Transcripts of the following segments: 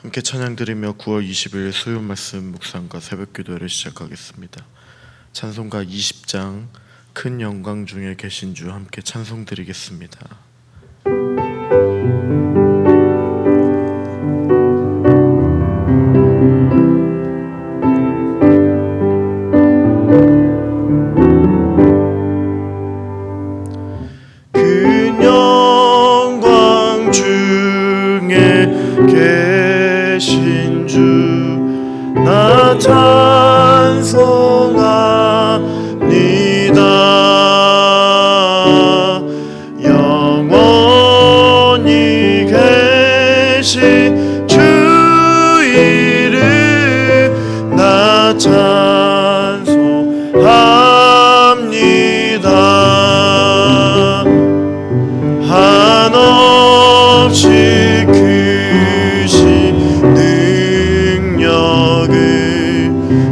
함께 찬양드리며 9월 20일 수요 말씀 묵상과 새벽 기도를 시작하겠습니다. 찬송가 20장 큰 영광 중에 계신 주 함께 찬송드리겠습니다. 큰 영광 중에 계신 주 나 찬송합니다. 영원히 계신 주 이름 나 찬송합니다. 한없이 크신 능력을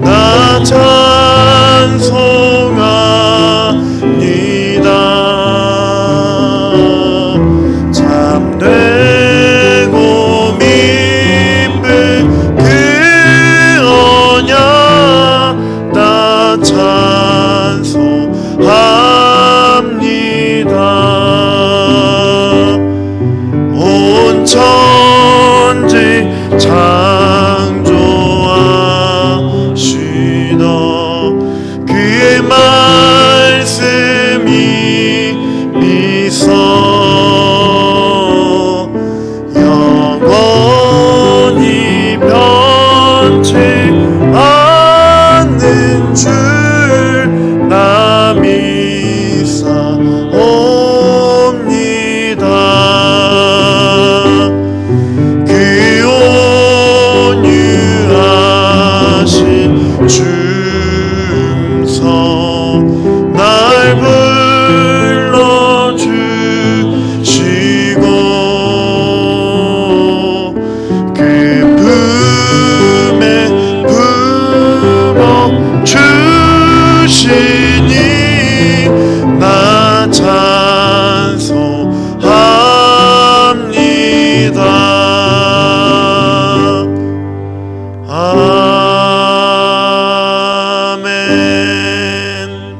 나 찬송합니다. 참되고 미쁜 그 언약 나 찬송합니다. 온 천지 창조하시던 그의 말씀이 미서 영원히 변치 않는 줄 나 믿사옵니다. 그 온유하신 중성 날 불러주시고 그 품에 품어 주시니 나 찬송합니다. 아멘.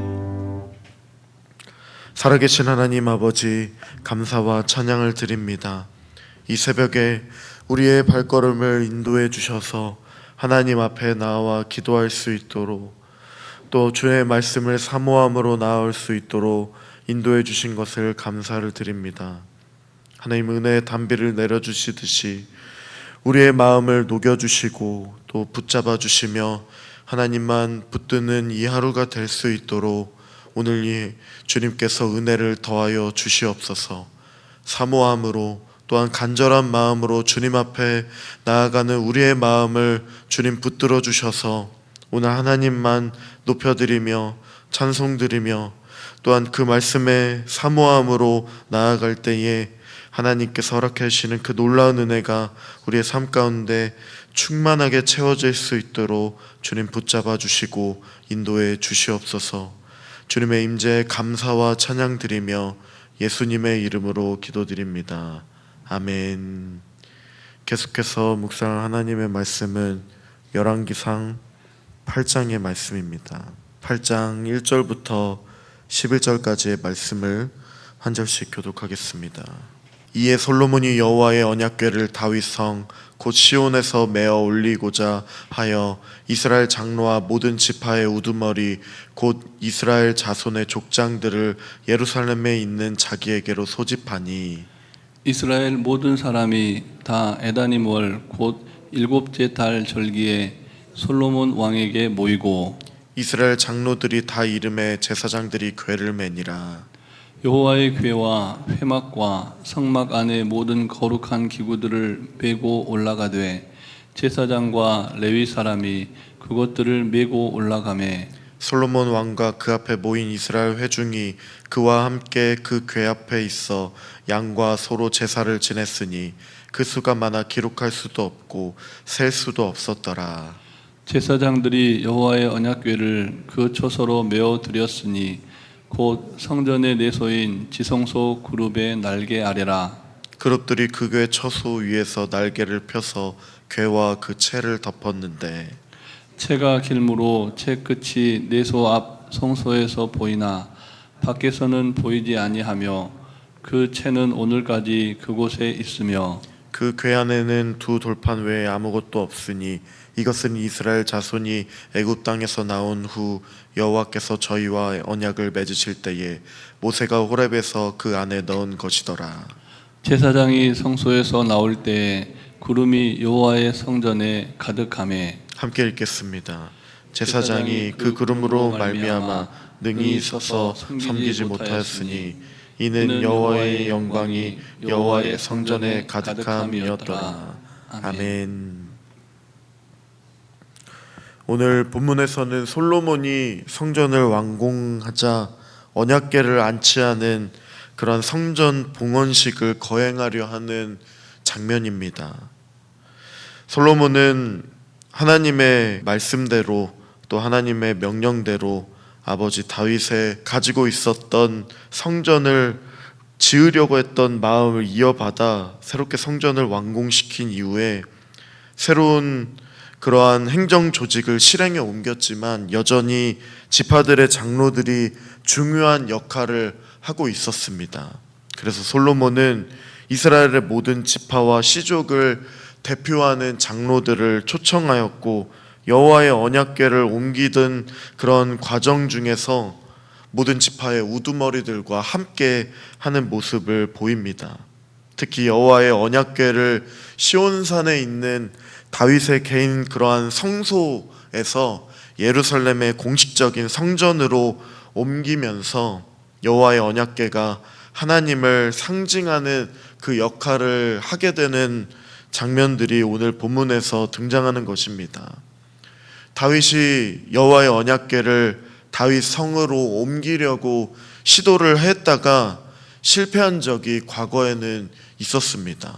살아계신 하나님 아버지, 감사와 찬양을 드립니다. 이 새벽에 우리의 발걸음을 인도해 주셔서 하나님 앞에 나와 기도할 수 있도록, 또 주의 말씀을 사모함으로 나아올 수 있도록 인도해 주신 것을 감사를 드립니다. 하나님, 은혜의 단비를 내려주시듯이 우리의 마음을 녹여주시고 또 붙잡아 주시며 하나님만 붙드는 이 하루가 될 수 있도록 오늘 이 주님께서 은혜를 더하여 주시옵소서. 사모함으로 또한 간절한 마음으로 주님 앞에 나아가는 우리의 마음을 주님 붙들어 주셔서 오늘 하나님만 높여드리며 찬송드리며 또한 그 말씀에 사모함으로 나아갈 때에 하나님께서 허락해 주시는 그 놀라운 은혜가 우리의 삶 가운데 충만하게 채워질 수 있도록 주님 붙잡아 주시고 인도해 주시옵소서. 주님의 임재에 감사와 찬양 드리며 예수님의 이름으로 기도드립니다. 아멘. 계속해서 묵상할 하나님의 말씀은 열왕기상 8장의 말씀입니다. 8장 1절부터 11절까지의 말씀을 한 절씩 교독하겠습니다. 이에 솔로몬이 여호와의 언약궤를 다윗성 곧 시온에서 메어 올리고자 하여 이스라엘 장로와 모든 지파의 우두머리 곧 이스라엘 자손의 족장들을 예루살렘에 있는 자기에게로 소집하니 이스라엘 모든 사람이 다 에다님 월 곧 일곱째 달 절기에 솔로몬 왕에게 모이고 이스라엘 장로들이 다 이름에 제사장들이 궤를 매니라. 여호와의 궤와 회막과 성막 안의 모든 거룩한 기구들을 메고 올라가되 제사장과 레위 사람이 그것들을 메고 올라가매 솔로몬 왕과 그 앞에 모인 이스라엘 회중이 그와 함께 그 궤 앞에 있어 양과 소로 제사를 지냈으니 그 수가 많아 기록할 수도 없고 셀 수도 없었더라. 제사장들이 여호와의 언약궤를 그 처소로 메어 드렸으니 곧 성전의 내소인 지성소 그룹의 날개 아래라. 그룹들이 그 궤 처소 위에서 날개를 펴서 궤와 그 채를 덮었는데 채가 길므로 채 끝이 내소 앞 성소에서 보이나 밖에서는 보이지 아니하며 그 채는 오늘까지 그곳에 있으며 그 궤 안에는 두 돌판 외에 아무것도 없으니 이것은 이스라엘 자손이 애굽 땅에서 나온 후 여호와께서 저희와 언약을 맺으실 때에 모세가 호렙에서 그 안에 넣은 것이더라. 제사장이 성소에서 나올 때에 구름이 여호와의 성전에 가득하매 함께 읽겠습니다. 제사장이 그 구름으로 말미암아 능히 서서 섬기지 못하였으니 이는 여호와의 영광이 여호와의 성전에 가득함이었더라. 아멘. 오늘 본문에서는 솔로몬이 성전을 완공하자 언약궤를 안치하는 그런 성전 봉헌식을 거행하려 하는 장면입니다. 솔로몬은 하나님의 말씀대로 또 하나님의 명령대로 아버지 다윗의 가지고 있었던 성전을 지으려고 했던 마음을 이어받아 새롭게 성전을 완공시킨 이후에 새로운 그러한 행정 조직을 실행에 옮겼지만 여전히 지파들의 장로들이 중요한 역할을 하고 있었습니다. 그래서 솔로몬은 이스라엘의 모든 지파와 시족을 대표하는 장로들을 초청하였고 여호와의 언약궤를 옮기던 그런 과정 중에서 모든 지파의 우두머리들과 함께 하는 모습을 보입니다. 특히 여호와의 언약궤를 시온산에 있는 다윗의 개인 그러한 성소에서 예루살렘의 공식적인 성전으로 옮기면서 여호와의 언약궤가 하나님을 상징하는 그 역할을 하게 되는 장면들이 오늘 본문에서 등장하는 것입니다. 다윗이 여호와의 언약궤를 다윗 성으로 옮기려고 시도를 했다가 실패한 적이 과거에는 있었습니다.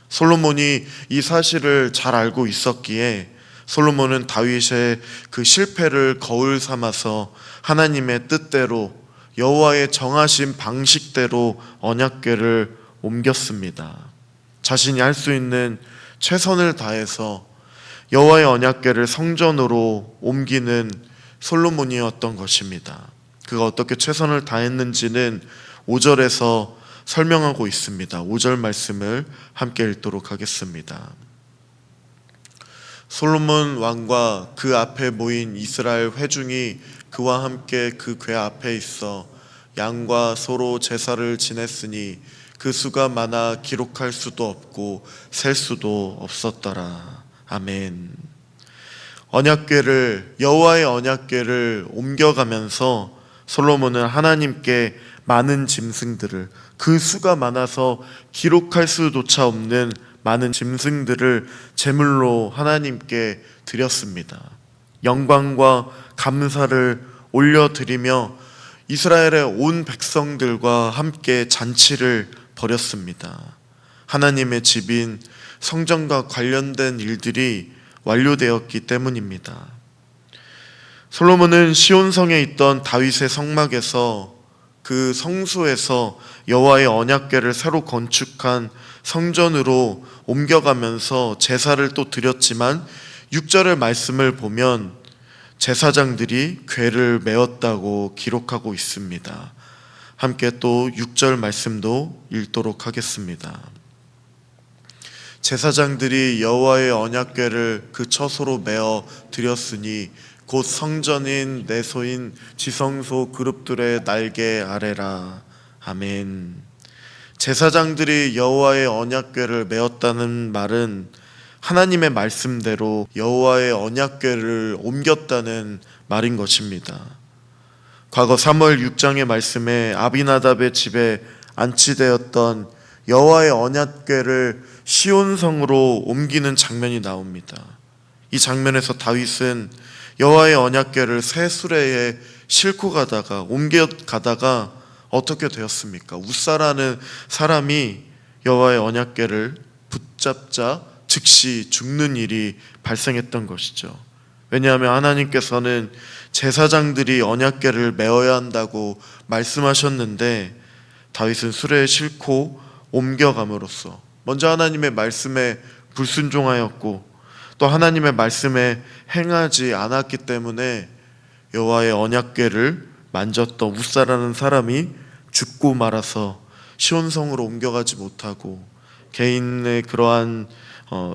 솔로몬이 이 사실을 잘 알고 있었기에 솔로몬은 다윗의 그 실패를 거울 삼아서 하나님의 뜻대로 여호와의 정하신 방식대로 언약궤를 옮겼습니다. 자신이 할 수 있는 최선을 다해서 여호와의 언약궤를 성전으로 옮기는 솔로몬이었던 것입니다. 그가 어떻게 최선을 다했는지는 5절에서 설명하고 있습니다. 5절 말씀을 함께 읽도록 하겠습니다. 솔로몬 왕과 그 앞에 모인 이스라엘 회중이 그와 함께 그 궤 앞에 있어 양과 소로 제사를 지냈으니 그 수가 많아 기록할 수도 없고 셀 수도 없었더라. 아멘. 언약궤를 여호와의 언약궤를 옮겨가면서 솔로몬은 하나님께 많은 짐승들을 그 수가 많아서 기록할 수조차 없는 많은 짐승들을 제물로 하나님께 드렸습니다. 영광과 감사를 올려드리며 이스라엘의 온 백성들과 함께 잔치를 벌였습니다. 하나님의 집인 성전과 관련된 일들이 완료되었기 때문입니다. 솔로몬은 시온성에 있던 다윗의 성막에서 그 성소에서 여호와의 언약궤를 새로 건축한 성전으로 옮겨가면서 제사를 또 드렸지만 6절의 말씀을 보면 제사장들이 궤를 메었다고 기록하고 있습니다. 함께 또 6절 말씀도 읽도록 하겠습니다. 제사장들이 여호와의 언약궤를 그 처소로 메어 드렸으니 곧 성전인 내소인 지성소 그룹들의 날개 아래라. 아멘. 제사장들이 여호와의 언약궤를 메었다는 말은 하나님의 말씀대로 여호와의 언약궤를 옮겼다는 말인 것입니다. 과거 사무엘 6장의 말씀에 아비나답의 집에 안치되었던 여호와의 언약궤를 시온성으로 옮기는 장면이 나옵니다. 이 장면에서 다윗은 여호와의 언약궤를 새 수레에 싣고 가다가 옮겨가다가 어떻게 되었습니까? 웃사라는 사람이 여호와의 언약궤를 붙잡자 즉시 죽는 일이 발생했던 것이죠. 왜냐하면 하나님께서는 제사장들이 언약궤를 메어야 한다고 말씀하셨는데 다윗은 수레에 싣고 옮겨감으로써 먼저 하나님의 말씀에 불순종하였고 또 하나님의 말씀에 행하지 않았기 때문에 여호와의 언약궤를 만졌던 웃사라는 사람이 죽고 말아서 시온성으로 옮겨가지 못하고 개인의 그러한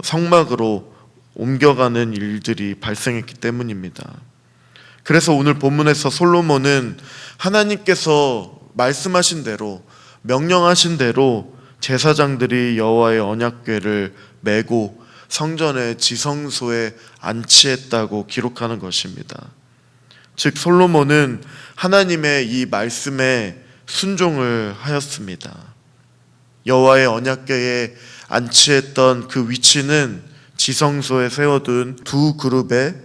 성막으로 옮겨가는 일들이 발생했기 때문입니다. 그래서 오늘 본문에서 솔로몬은 하나님께서 말씀하신 대로 명령하신 대로 제사장들이 여호와의 언약궤를 메고 성전의 지성소에 안치했다고 기록하는 것입니다. 즉 솔로몬은 하나님의 이 말씀에 순종을 하였습니다. 여호와의 언약궤에 안치했던 그 위치는 지성소에 세워둔 두 그룹의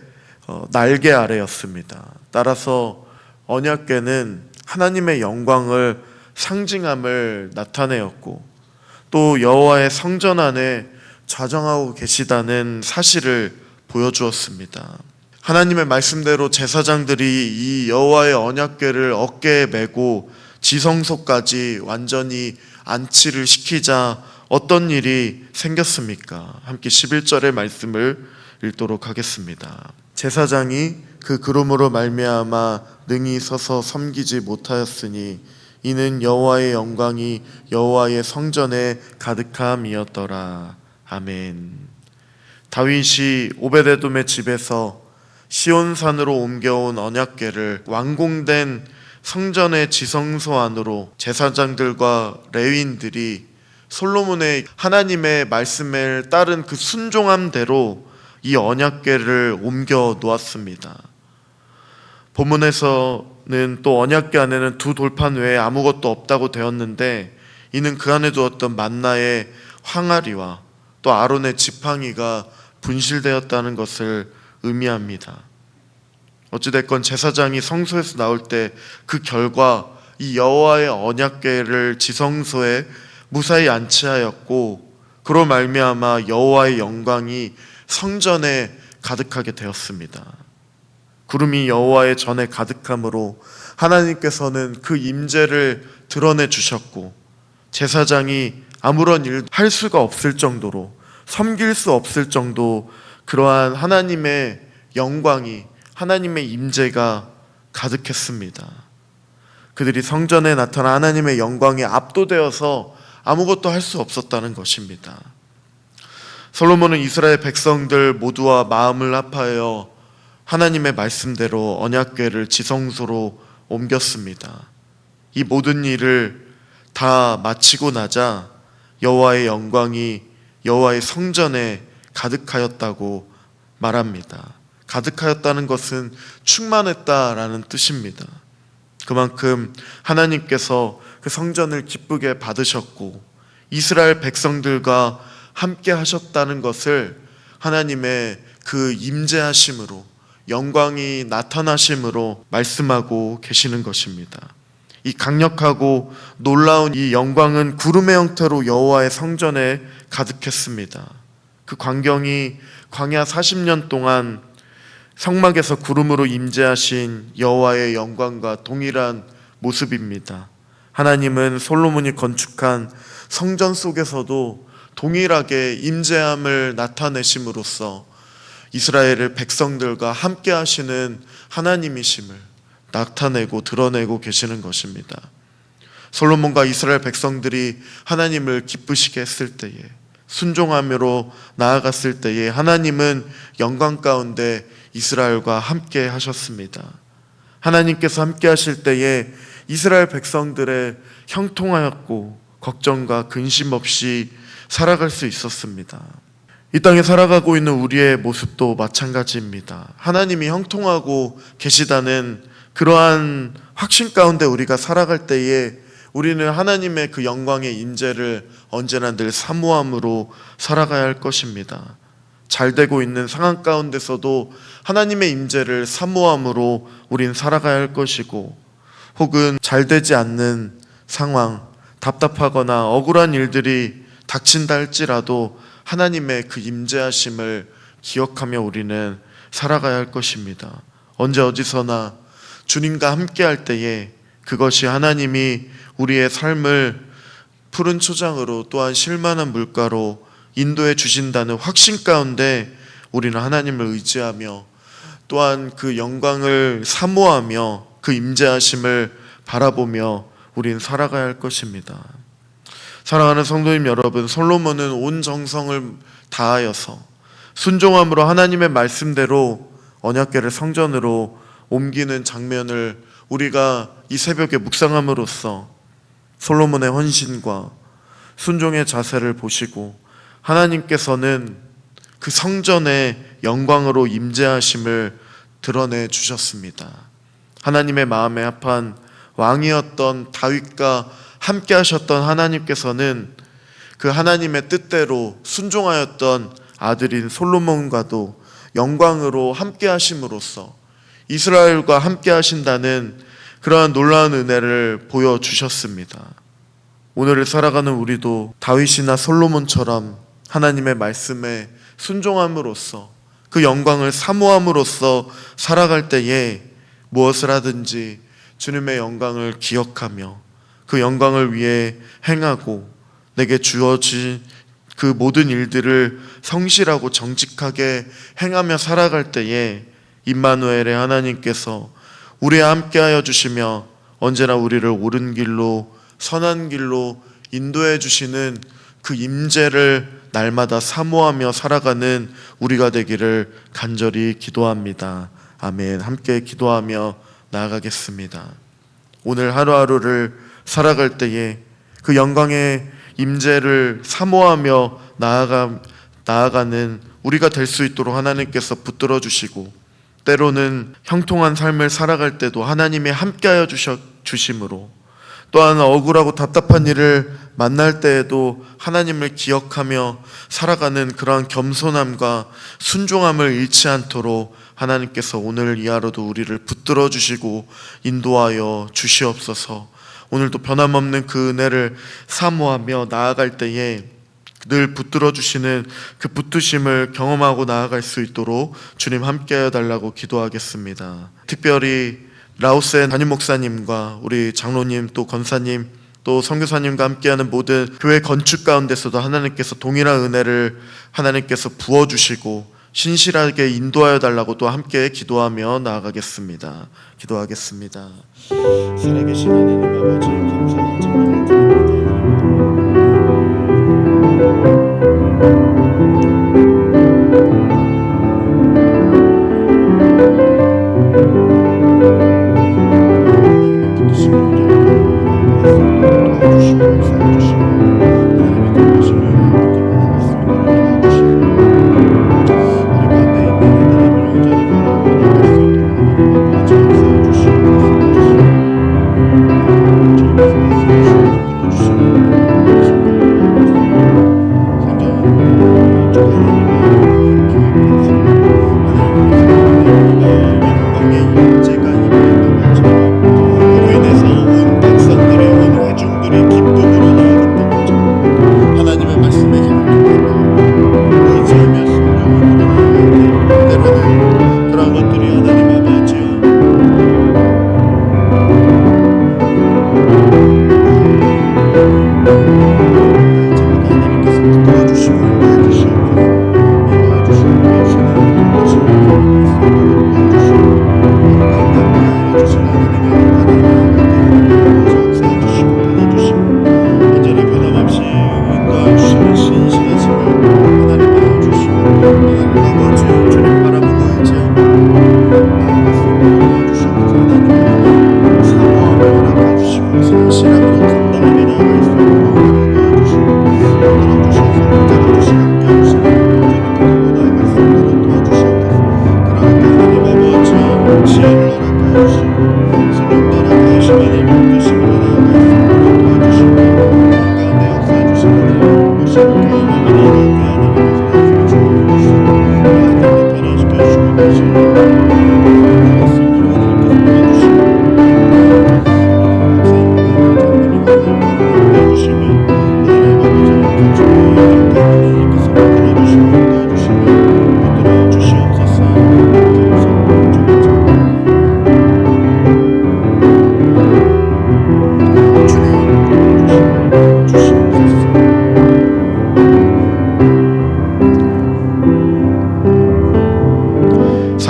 날개 아래였습니다. 따라서 언약궤는 하나님의 영광을 상징함을 나타내었고 또 여호와의 성전 안에 좌정하고 계시다는 사실을 보여주었습니다. 하나님의 말씀대로 제사장들이 이 여호와의 언약궤를 어깨에 메고 지성소까지 완전히 안치를 시키자 어떤 일이 생겼습니까? 함께 11절의 말씀을 읽도록 하겠습니다. 제사장이 그 구름으로 말미암아 능히 서서 섬기지 못하였으니 이는 여호와의 영광이 여호와의 성전에 가득함이었더라. 아멘. 다윗이 오베데돔의 집에서 시온산으로 옮겨온 언약궤를 완공된 성전의 지성소 안으로 제사장들과 레위인들이 솔로몬의 하나님의 말씀을 따른 그 순종함대로 이 언약궤를 옮겨 놓았습니다. 본문에서는 또 언약궤 안에는 두 돌판 외에 아무것도 없다고 되었는데 이는 그 안에 두었던 만나의 항아리와 또 아론의 지팡이가 분실되었다는 것을 의미합니다. 어찌됐건 제사장이 성소에서 나올 때 그 결과 이 여호와의 언약궤를 지성소에 무사히 안치하였고 그로 말미암아 여호와의 영광이 성전에 가득하게 되었습니다. 구름이 여호와의 전에 가득함으로 하나님께서는 그 임재를 드러내 주셨고 제사장이 아무런 일 할 수가 없을 정도로 섬길 수 없을 정도 그러한 하나님의 영광이 하나님의 임재가 가득했습니다. 그들이 성전에 나타난 하나님의 영광에 압도되어서 아무것도 할 수 없었다는 것입니다. 솔로몬은 이스라엘 백성들 모두와 마음을 합하여 하나님의 말씀대로 언약궤를 지성소로 옮겼습니다. 이 모든 일을 다 마치고 나자 여호와의 영광이 여호와의 성전에 가득하였다고 말합니다. 가득하였다는 것은 충만했다라는 뜻입니다. 그만큼 하나님께서 그 성전을 기쁘게 받으셨고 이스라엘 백성들과 함께 하셨다는 것을 하나님의 그 임재하심으로 영광이 나타나심으로 말씀하고 계시는 것입니다. 이 강력하고 놀라운 이 영광은 구름의 형태로 여호와의 성전에 가득했습니다. 그 광경이 광야 40년 동안 성막에서 구름으로 임재하신 여호와의 영광과 동일한 모습입니다. 하나님은 솔로몬이 건축한 성전 속에서도 동일하게 임재함을 나타내심으로써 이스라엘의 백성들과 함께 하시는 하나님이심을 나타내고 드러내고 계시는 것입니다. 솔로몬과 이스라엘 백성들이 하나님을 기쁘시게 했을 때에 순종함으로 나아갔을 때에 하나님은 영광 가운데 이스라엘과 함께 하셨습니다. 하나님께서 함께 하실 때에 이스라엘 백성들의 형통하였고 걱정과 근심 없이 살아갈 수 있었습니다. 이 땅에 살아가고 있는 우리의 모습도 마찬가지입니다. 하나님이 형통하고 계시다는 그러한 확신 가운데 우리가 살아갈 때에 우리는 하나님의 그 영광의 임재를 언제나 늘 사모함으로 살아가야 할 것입니다. 잘 되고 있는 상황 가운데서도 하나님의 임재를 사모함으로 우린 살아가야 할 것이고 혹은 잘 되지 않는 상황, 답답하거나 억울한 일들이 닥친다 할지라도 하나님의 그 임재하심을 기억하며 우리는 살아가야 할 것입니다. 언제 어디서나 주님과 함께 할 때에 그것이 하나님이 우리의 삶을 푸른 초장으로 또한 쉴만한 물가로 인도해 주신다는 확신 가운데 우리는 하나님을 의지하며 또한 그 영광을 사모하며 그 임재하심을 바라보며 우리는 살아가야 할 것입니다. 사랑하는 성도님 여러분, 솔로몬은 온 정성을 다하여서 순종함으로 하나님의 말씀대로 언약궤를 성전으로 옮기는 장면을 우리가 이 새벽에 묵상함으로써 솔로몬의 헌신과 순종의 자세를 보시고 하나님께서는 그 성전의 영광으로 임재하심을 드러내 주셨습니다. 하나님의 마음에 합한 왕이었던 다윗과 함께 하셨던 하나님께서는 그 하나님의 뜻대로 순종하였던 아들인 솔로몬과도 영광으로 함께 하심으로써 이스라엘과 함께 하신다는 그러한 놀라운 은혜를 보여주셨습니다. 오늘을 살아가는 우리도 다윗이나 솔로몬처럼 하나님의 말씀에 순종함으로써 그 영광을 사모함으로써 살아갈 때에 무엇을 하든지 주님의 영광을 기억하며 그 영광을 위해 행하고 내게 주어진 그 모든 일들을 성실하고 정직하게 행하며 살아갈 때에 임마누엘의 하나님께서 우리와 함께하여 주시며 언제나 우리를 옳은 길로 선한 길로 인도해 주시는 그 임재를 날마다 사모하며 살아가는 우리가 되기를 간절히 기도합니다. 아멘. 함께 기도하며 나아가겠습니다. 오늘 하루하루를 살아갈 때에 그 영광의 임재를 사모하며 나아가는 우리가 될 수 있도록 하나님께서 붙들어 주시고 때로는 형통한 삶을 살아갈 때도 하나님이 함께하여 주심으로 또한 억울하고 답답한 일을 만날 때에도 하나님을 기억하며 살아가는 그러한 겸손함과 순종함을 잃지 않도록 하나님께서 오늘 이 하루도 우리를 붙들어 주시고 인도하여 주시옵소서. 오늘도 변함없는 그 은혜를 사모하며 나아갈 때에 늘 붙들어 주시는 그 붙드심을 경험하고 나아갈 수 있도록 주님 함께하여 달라고 기도하겠습니다. 특별히 라오스의 담임 목사님과 우리 장로님 또 권사님 또 선교사님과 함께하는 모든 교회 건축 가운데서도 하나님께서 동일한 은혜를 하나님께서 부어주시고 신실하게 인도하여 달라고 또 함께 기도하며 나아가겠습니다. 기도하겠습니다. 살아계신 하나님 아버지 감사와 찬양을 드립니다. 주시옵소서.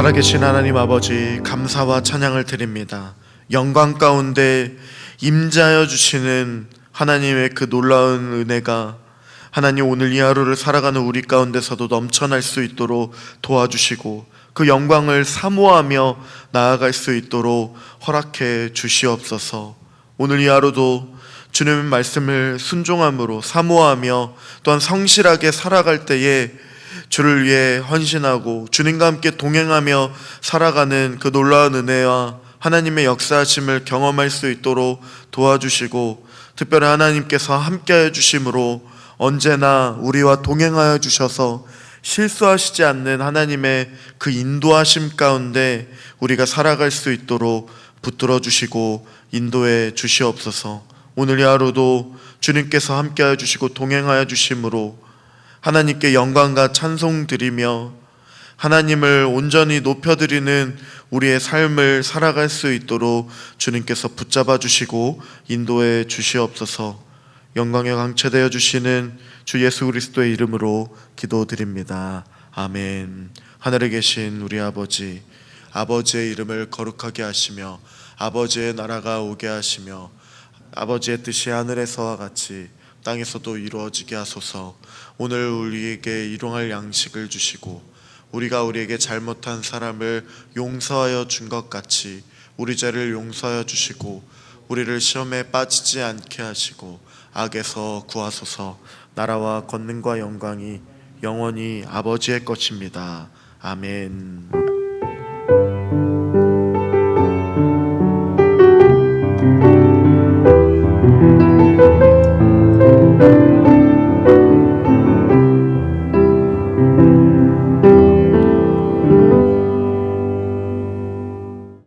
살아계신 하나님 아버지, 감사와 찬양을 드립니다. 영광 가운데 임자여 주시는 하나님의 그 놀라운 은혜가 하나님 오늘 이 하루를 살아가는 우리 가운데서도 넘쳐날 수 있도록 도와주시고 그 영광을 사모하며 나아갈 수 있도록 허락해 주시옵소서. 오늘 이 하루도 주님의 말씀을 순종함으로 사모하며 또한 성실하게 살아갈 때에 주를 위해 헌신하고 주님과 함께 동행하며 살아가는 그 놀라운 은혜와 하나님의 역사하심을 경험할 수 있도록 도와주시고, 특별히 하나님께서 함께하여 주심으로 언제나 우리와 동행하여 주셔서 실수하시지 않는 하나님의 그 인도하심 가운데 우리가 살아갈 수 있도록 붙들어 주시고 인도해 주시옵소서. 오늘 이 하루도 주님께서 함께하여 주시고 동행하여 주심으로 하나님께 영광과 찬송 드리며 하나님을 온전히 높여드리는 우리의 삶을 살아갈 수 있도록 주님께서 붙잡아 주시고 인도해 주시옵소서. 영광에 강체되어 주시는 주 예수 그리스도의 이름으로 기도드립니다. 아멘. 하늘에 계신 우리 아버지, 아버지의 이름을 거룩하게 하시며 아버지의 나라가 오게 하시며 아버지의 뜻이 하늘에서와 같이 땅에서도 이루어지게 하소서. 오늘 우리에게 일용할 양식을 주시고 우리가 우리에게 잘못한 사람을 용서하여 준 것 같이 우리 죄를 용서하여 주시고 우리를 시험에 빠지지 않게 하시고 악에서 구하소서. 나라와 권능과 영광이 영원히 아버지의 것입니다. 아멘.